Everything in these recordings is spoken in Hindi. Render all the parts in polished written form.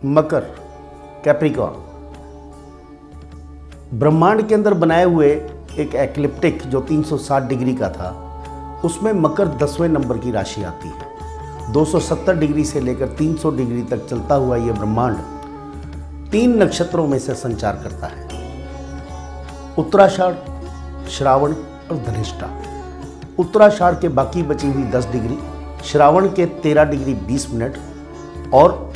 मकर, कैप्रिकॉर्न, ब्रह्मांड के अंदर बनाए हुए एक एक्लिप्टिक जो 360 डिग्री का था, उसमें मकर 10वें नंबर की राशि आती है। 270 डिग्री से लेकर 300 डिग्री तक चलता हुआ यह ब्रह्मांड 3 नक्षत्रों में से संचार करता है, उत्तराषाढ़, श्रावण और धनिष्ठा। उत्तराषाढ़ के बाकी बची हुई 10 डिग्री, श्रावण के 13 डिग्री 20 मिनट और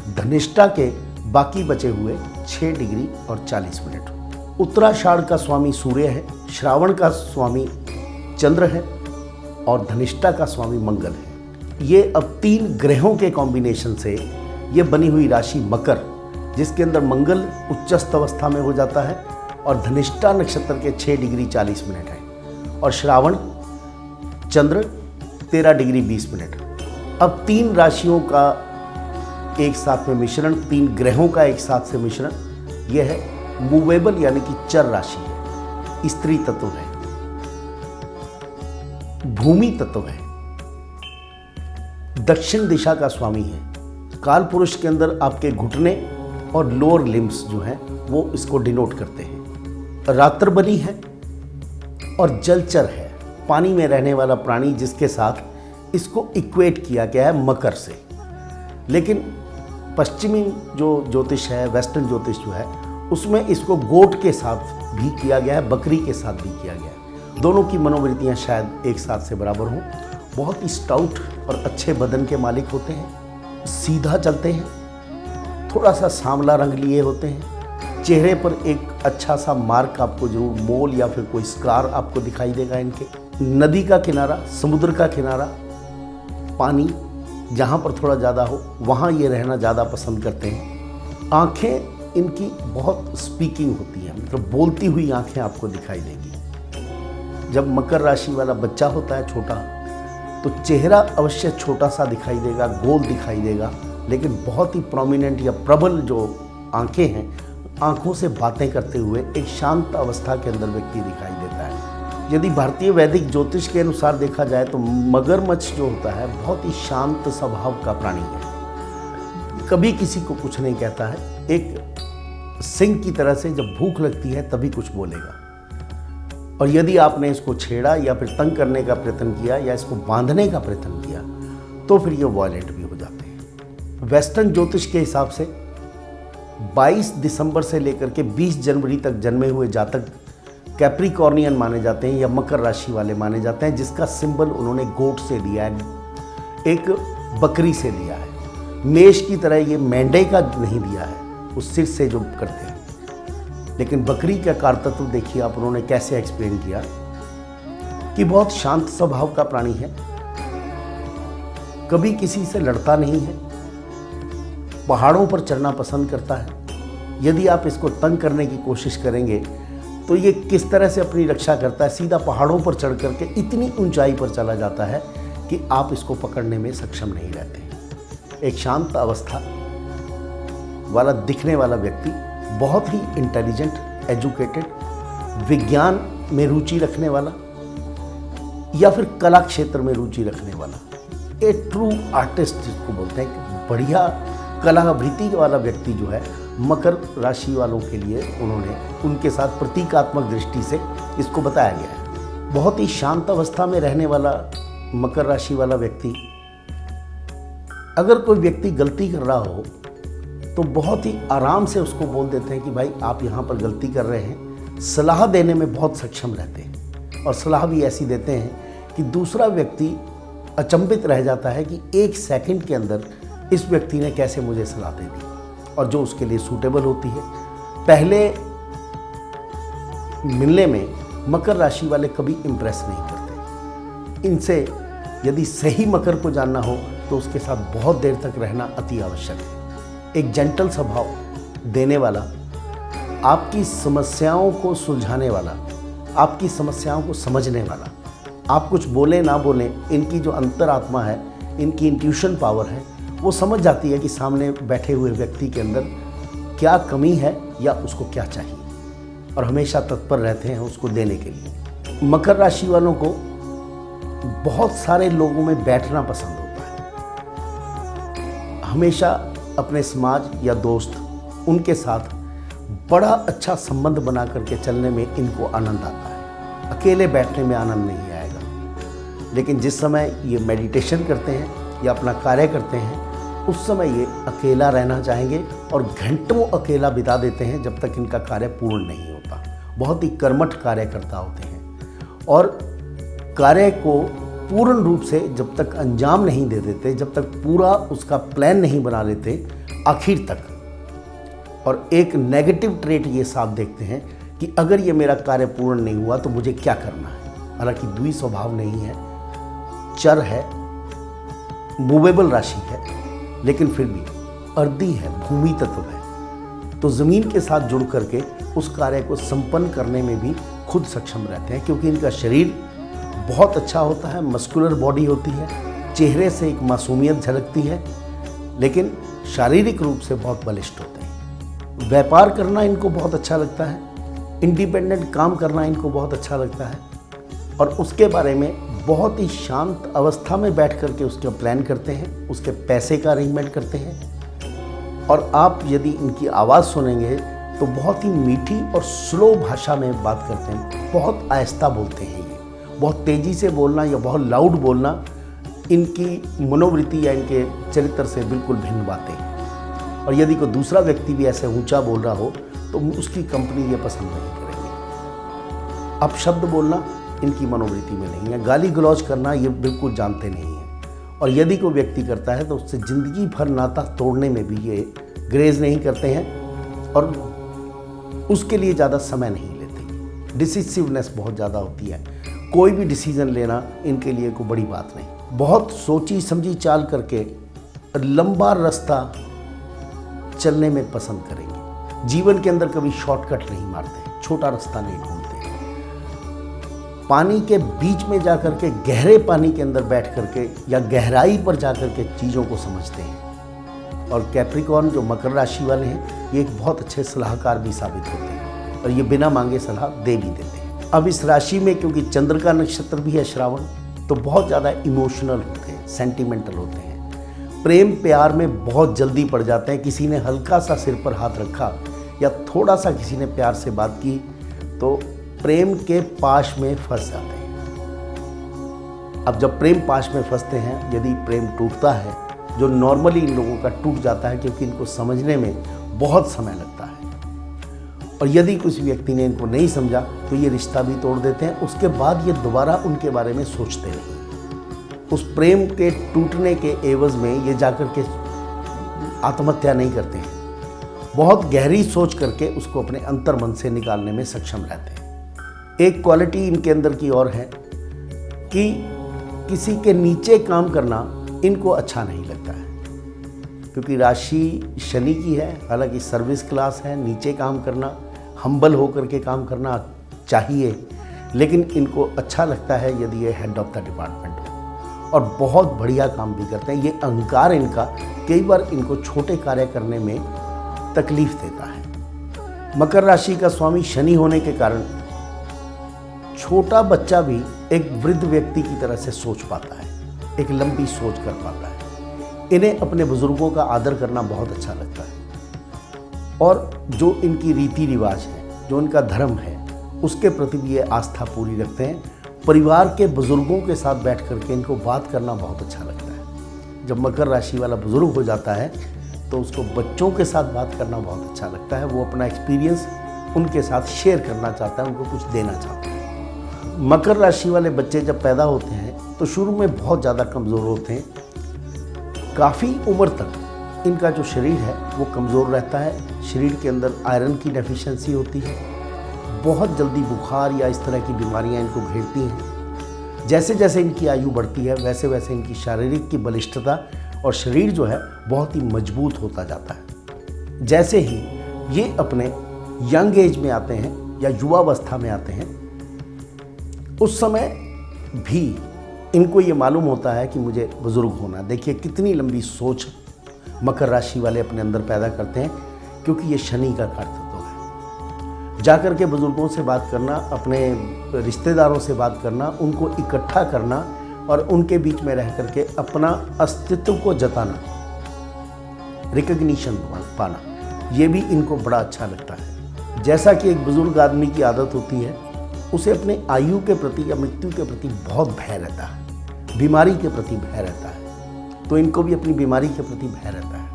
धनिष्ठा के बाकी बचे हुए 6 डिग्री और 40 मिनट। उत्तराषाढ़ का स्वामी सूर्य है, श्रावण का स्वामी चंद्र है और धनिष्ठा का स्वामी मंगल है। ये अब 3 ग्रहों के कॉम्बिनेशन से ये बनी हुई राशि मकर, जिसके अंदर मंगल उच्चस्थ अवस्था में हो जाता है और धनिष्ठा नक्षत्र के 6 डिग्री 40 मिनट है और श्रावण चंद्र 13 डिग्री 20 मिनट। अब 3 राशियों का एक साथ में मिश्रण, 3 ग्रहों का एक साथ से मिश्रण, यह है मूवेबल यानी कि चर राशि है, स्त्री तत्व है, भूमि तत्व है, दक्षिण दिशा का स्वामी है। काल पुरुष के अंदर आपके घुटने और लोअर लिम्स जो हैं वो इसको डिनोट करते हैं। रात्रबली है और जलचर है, पानी में रहने वाला प्राणी, जिसके साथ इसको इक्वेट किया गया है मकर से। लेकिन पश्चिमी जो ज्योतिष है, वेस्टर्न ज्योतिष जो है, उसमें इसको गोट के साथ भी किया गया है, बकरी के साथ भी किया गया है। दोनों की मनोवृत्तियां शायद एक साथ से बराबर हों। बहुत ही स्टाउट और अच्छे बदन के मालिक होते हैं, सीधा चलते हैं, थोड़ा सा सांवला रंग लिए होते हैं, चेहरे पर एक अच्छा सा मार्क आपको जरूर, मोल या फिर कोई स्कार आपको दिखाई देगा इनके। नदी का किनारा, समुद्र का किनारा, पानी जहाँ पर थोड़ा ज़्यादा हो वहाँ ये रहना ज़्यादा पसंद करते हैं। आँखें इनकी बहुत स्पीकिंग होती है, मतलब बोलती हुई आँखें आपको दिखाई देगी। जब मकर राशि वाला बच्चा होता है छोटा, तो चेहरा अवश्य छोटा सा दिखाई देगा, गोल दिखाई देगा, लेकिन बहुत ही प्रोमिनेंट या प्रबल जो आँखें हैं, आँखों से बातें करते हुए एक शांत अवस्था के अंदर व्यक्ति दिखाई देता है। यदि भारतीय वैदिक ज्योतिष के अनुसार देखा जाए तो मगरमच्छ जो होता है बहुत ही शांत स्वभाव का प्राणी है, कभी किसी को कुछ नहीं कहता है। एक सिंह की तरह से जब भूख लगती है तभी कुछ बोलेगा, और यदि आपने इसको छेड़ा या फिर तंग करने का प्रयत्न किया या इसको बांधने का प्रयत्न किया तो फिर ये वायलेंट भी हो जाते हैं। वेस्टर्न ज्योतिष के हिसाब से 22 दिसंबर से लेकर के 20 जनवरी तक जन्मे हुए जातक कैप्रिकॉर्नियन माने जाते हैं या मकर राशि वाले माने जाते हैं, जिसका सिंबल उन्होंने गोट से लिया है, एक बकरी से लिया है। मेष की तरह ये मेंढे का नहीं लिया है, उस सिर से जो करते हैं। लेकिन बकरी का कारतत्व देखिए आप, उन्होंने कैसे एक्सप्लेन किया कि बहुत शांत स्वभाव का प्राणी है, कभी किसी से लड़ता नहीं है, पहाड़ों पर चढ़ना पसंद करता है। यदि आप इसको तंग करने की कोशिश करेंगे तो ये किस तरह से अपनी रक्षा करता है, सीधा पहाड़ों पर चढ़ करके इतनी ऊंचाई पर चला जाता है कि आप इसको पकड़ने में सक्षम नहीं रहते। एक शांत अवस्था वाला दिखने वाला व्यक्ति, बहुत ही इंटेलिजेंट, एजुकेटेड, विज्ञान में रुचि रखने वाला या फिर कला क्षेत्र में रुचि रखने वाला, एक ट्रू आर्टिस्ट जिसको बोलते हैं, बढ़िया कलावृत्ति वाला व्यक्ति जो है, मकर राशि वालों के लिए उन्होंने उनके साथ प्रतीकात्मक दृष्टि से इसको बताया गया है। बहुत ही शांत अवस्था में रहने वाला मकर राशि वाला व्यक्ति, अगर कोई व्यक्ति गलती कर रहा हो तो बहुत ही आराम से उसको बोल देते हैं कि भाई आप यहाँ पर गलती कर रहे हैं। सलाह देने में बहुत सक्षम रहते हैं और सलाह भी ऐसी देते हैं कि दूसरा व्यक्ति अचंभित रह जाता है कि 1 सेकंड के अंदर इस व्यक्ति ने कैसे मुझे सलाह दे दी, और जो उसके लिए सूटेबल होती है। पहले मिलने में मकर राशि वाले कभी इम्प्रेस नहीं करते। इनसे यदि सही मकर को जानना हो तो उसके साथ बहुत देर तक रहना अति आवश्यक है। एक जेंटल स्वभाव देने वाला, आपकी समस्याओं को सुलझाने वाला, आपकी समस्याओं को समझने वाला, आप कुछ बोले ना बोले, इनकी जो अंतरात्मा है, इनकी इंट्यूशन पावर है, वो समझ जाती है कि सामने बैठे हुए व्यक्ति के अंदर क्या कमी है या उसको क्या चाहिए, और हमेशा तत्पर रहते हैं उसको देने के लिए। मकर राशि वालों को बहुत सारे लोगों में बैठना पसंद होता है, हमेशा अपने समाज या दोस्त उनके साथ बड़ा अच्छा संबंध बना करके चलने में इनको आनंद आता है। अकेले बैठने में आनंद नहीं आएगा। लेकिन जिस समय ये मेडिटेशन करते हैं या अपना कार्य करते हैं, उस समय ये अकेला रहना चाहेंगे और घंटों अकेला बिता देते हैं जब तक इनका कार्य पूर्ण नहीं होता। बहुत ही कर्मठ कार्यकर्ता होते हैं और कार्य को पूर्ण रूप से जब तक अंजाम नहीं दे देते, जब तक पूरा उसका प्लान नहीं बना लेते आखिर तक। और एक नेगेटिव ट्रेट ये साफ देखते हैं कि अगर ये मेरा कार्य पूर्ण नहीं हुआ तो मुझे क्या करना है। हालांकि द्वि स्वभाव नहीं है, चर है, मूवेबल राशि है, लेकिन फिर भी अर्दी है, भूमि तत्व है, तो ज़मीन के साथ जुड़ करके उस कार्य को संपन्न करने में भी खुद सक्षम रहते हैं, क्योंकि इनका शरीर बहुत अच्छा होता है, मस्कुलर बॉडी होती है, चेहरे से एक मासूमियत झलकती है, लेकिन शारीरिक रूप से बहुत बलिष्ठ होते हैं। व्यापार करना इनको बहुत अच्छा लगता है, इंडिपेंडेंट काम करना इनको बहुत अच्छा लगता है और उसके बारे में बहुत ही शांत अवस्था में बैठ करके उसका प्लान करते हैं, उसके पैसे का अरेंजमेंट करते हैं। और आप यदि इनकी आवाज़ सुनेंगे तो बहुत ही मीठी और स्लो भाषा में बात करते हैं, बहुत आहिस्ता बोलते हैं। ये बहुत तेज़ी से बोलना या बहुत लाउड बोलना इनकी मनोवृत्ति या इनके चरित्र से बिल्कुल भिन्न बातें हैं। और यदि कोई दूसरा व्यक्ति भी ऐसे ऊंचा बोल रहा हो तो उसकी कंपनी ये पसंद नहीं करेंगे। अपशब्द बोलना इनकी मनोवृत्ति में नहीं है, गाली गलौज करना ये बिल्कुल जानते नहीं हैं। और यदि कोई व्यक्ति करता है तो उससे ज़िंदगी भर नाता तोड़ने में भी ये ग्रेज नहीं करते हैं और उसके लिए ज़्यादा समय नहीं लेते। डिसिसिवनेस बहुत ज़्यादा होती है, कोई भी डिसीज़न लेना इनके लिए कोई बड़ी बात नहीं। बहुत सोची समझी चाल करके लंबा रास्ता चलने में पसंद करेंगे। जीवन के अंदर कभी शॉर्टकट नहीं मारते, छोटा रास्ता नहीं ढूंढते। पानी के बीच में जाकर के, गहरे पानी के अंदर बैठ करके या गहराई पर जाकर के चीज़ों को समझते हैं। और कैप्रिकॉर्न जो मकर राशि वाले हैं, ये एक बहुत अच्छे सलाहकार भी साबित होते हैं और ये बिना मांगे सलाह दे भी देते हैं। अब इस राशि में क्योंकि चंद्र का नक्षत्र भी है श्रावण, तो बहुत ज़्यादा इमोशनल होते हैं, सेंटिमेंटल होते हैं, प्रेम प्यार में बहुत जल्दी पड़ जाते हैं। किसी ने हल्का सा सिर पर हाथ रखा या थोड़ा सा किसी ने प्यार से बात की तो प्रेम के पाश में फंस जाते हैं। अब जब प्रेम पाश में फंसते हैं, यदि प्रेम टूटता है, जो नॉर्मली इन लोगों का टूट जाता है क्योंकि इनको समझने में बहुत समय लगता है, और यदि किसी व्यक्ति ने इनको नहीं समझा तो ये रिश्ता भी तोड़ देते हैं। उसके बाद ये दोबारा उनके बारे में सोचते नहीं। उस प्रेम के टूटने के एवज में ये जाकर के आत्महत्या नहीं करते हैं, बहुत गहरी सोच करके उसको अपने अंतर मन से निकालने में सक्षम रहते हैं। एक क्वालिटी इनके अंदर की और है कि किसी के नीचे काम करना इनको अच्छा नहीं लगता है, क्योंकि राशि शनि की है। हालांकि सर्विस क्लास है, नीचे काम करना, हम्बल होकर के काम करना चाहिए, लेकिन इनको अच्छा लगता है यदि ये हेड ऑफ द डिपार्टमेंट हो और बहुत बढ़िया काम भी करते हैं। ये अहंकार इनका कई बार इनको छोटे कार्य करने में तकलीफ देता है। मकर राशि का स्वामी शनि होने के कारण छोटा बच्चा भी एक वृद्ध व्यक्ति की तरह से सोच पाता है, एक लंबी सोच कर पाता है। इन्हें अपने बुजुर्गों का आदर करना बहुत अच्छा लगता है और जो इनकी रीति रिवाज है, जो इनका धर्म है, उसके प्रति भी ये आस्था पूरी रखते हैं। परिवार के बुजुर्गों के साथ बैठ करके इनको बात करना बहुत अच्छा लगता है। जब मकर राशि वाला बुजुर्ग हो जाता है तो उसको बच्चों के साथ बात करना बहुत अच्छा लगता है। वो अपना एक्सपीरियंस उनके साथ शेयर करना चाहता है, उनको कुछ देना चाहता है। मकर राशि वाले बच्चे जब पैदा होते हैं तो शुरू में बहुत ज़्यादा कमज़ोर होते हैं। काफ़ी उम्र तक इनका जो शरीर है वो कमज़ोर रहता है। शरीर के अंदर आयरन की डेफिशिएंसी होती है, बहुत जल्दी बुखार या इस तरह की बीमारियां इनको घेरती हैं। जैसे जैसे इनकी आयु बढ़ती है वैसे वैसे इनकी शारीरिक की बलिष्ठता और शरीर जो है बहुत ही मजबूत होता जाता है। जैसे ही ये अपने यंग एज में आते हैं या युवावस्था में आते हैं, उस समय भी इनको ये मालूम होता है कि मुझे बुजुर्ग होना। देखिए कितनी लंबी सोच मकर राशि वाले अपने अंदर पैदा करते हैं, क्योंकि ये शनि का कारतत्व है। जाकर के बुजुर्गों से बात करना, अपने रिश्तेदारों से बात करना, उनको इकट्ठा करना और उनके बीच में रह करके अपना अस्तित्व को जताना, रिकग्निशन पाना, ये भी इनको बड़ा अच्छा लगता है। जैसा कि एक बुजुर्ग आदमी की आदत होती है, उसे अपने आयु के प्रति या मृत्यु के प्रति बहुत भय रहता है, बीमारी के प्रति भय रहता है, तो इनको भी अपनी बीमारी के प्रति भय रहता है।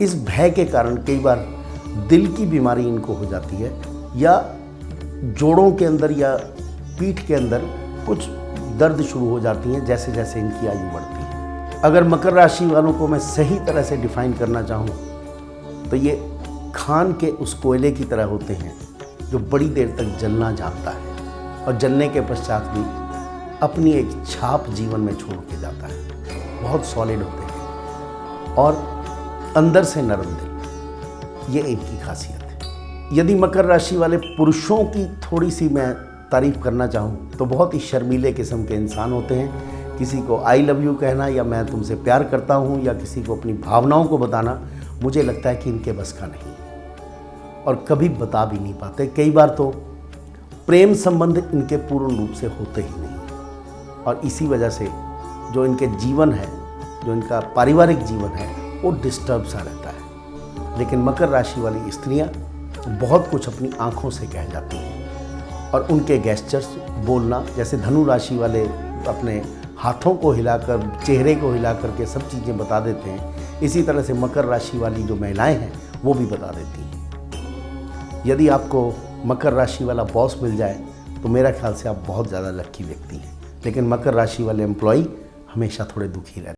इस भय के कारण कई बार दिल की बीमारी इनको हो जाती है, या जोड़ों के अंदर या पीठ के अंदर कुछ दर्द शुरू हो जाती हैं जैसे जैसे इनकी आयु बढ़ती है। अगर मकर राशि वालों को मैं सही तरह से डिफाइन करना चाहूँ तो ये खान के उस कोयले की तरह होते हैं जो बड़ी देर तक जलना जानता है और जलने के पश्चात भी अपनी एक छाप जीवन में छोड़ के जाता है। बहुत सॉलिड होते हैं और अंदर से नरम दिल, ये इनकी खासियत है। यदि मकर राशि वाले पुरुषों की थोड़ी सी मैं तारीफ़ करना चाहूँ तो बहुत ही शर्मीले किस्म के इंसान होते हैं। किसी को आई लव यू कहना या मैं तुमसे प्यार करता हूँ या किसी को अपनी भावनाओं को बताना, मुझे लगता है कि इनके बस का नहीं है और कभी बता भी नहीं पाते। कई बार तो प्रेम संबंध इनके पूर्ण रूप से होते ही नहीं और इसी वजह से जो इनके जीवन है, जो इनका पारिवारिक जीवन है, वो डिस्टर्ब सा रहता है। लेकिन मकर राशि वाली स्त्रियाँ बहुत कुछ अपनी आँखों से कह जाती हैं और उनके गेस्चर्स, बोलना, जैसे धनु राशि वाले अपने हाथों को हिलाकर, चेहरे को हिलाकर के सब चीज़ें बता देते हैं, इसी तरह से मकर राशि वाली जो महिलाएं हैं वो भी बता देती हैं। यदि आपको मकर राशि वाला बॉस मिल जाए तो मेरा ख्याल से आप बहुत ज़्यादा लकी व्यक्ति हैं, लेकिन मकर राशि वाले एम्प्लॉई हमेशा थोड़े दुखी रहते हैं।